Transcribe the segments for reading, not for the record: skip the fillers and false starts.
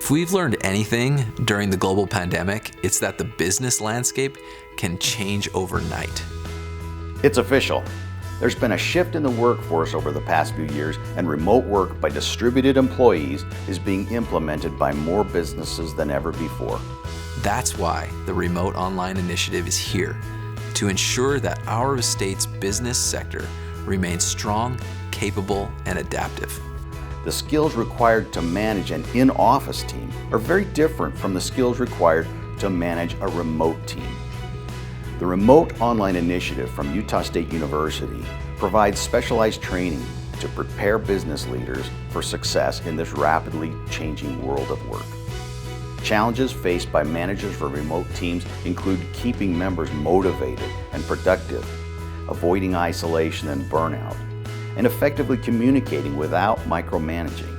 If we've learned anything during the global pandemic, it's that the business landscape can change overnight. It's official. There's been a shift in the workforce over the past few years, and remote work by distributed employees is being implemented by more businesses than ever before. That's why the Remote Online Initiative is here, to ensure that our state's business sector remains strong, capable, and adaptive. The skills required to manage an in-office team are very different from the skills required to manage a remote team. The Remote Online Initiative from Utah State University provides specialized training to prepare business leaders for success in this rapidly changing world of work. Challenges faced by managers for remote teams include keeping members motivated and productive, avoiding isolation and burnout, and effectively communicating without micromanaging.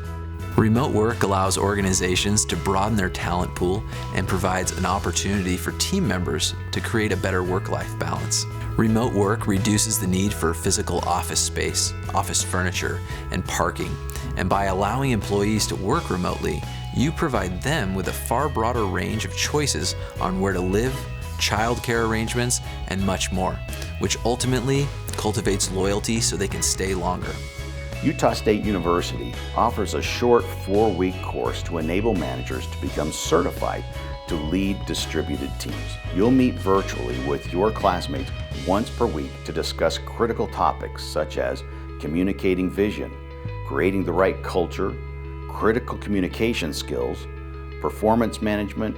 Remote work allows organizations to broaden their talent pool and provides an opportunity for team members to create a better work-life balance. Remote work reduces the need for physical office space, office furniture, and parking. And by allowing employees to work remotely, you provide them with a far broader range of choices on where to live, childcare arrangements, and much more, which ultimately cultivates loyalty so they can stay longer. Utah State University offers a short 4-week course to enable managers to become certified to lead distributed teams. You'll meet virtually with your classmates once per week to discuss critical topics such as communicating vision, creating the right culture, critical communication skills, performance management,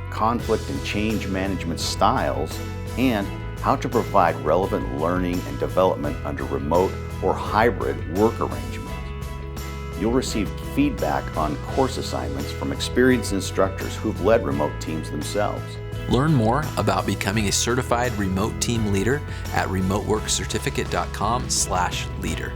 conflict and change management styles, and how to provide relevant learning and development under remote or hybrid work arrangements. You'll receive feedback on course assignments from experienced instructors who've led remote teams themselves. Learn more about becoming a certified remote team leader at remoteworkcertificate.com/leader.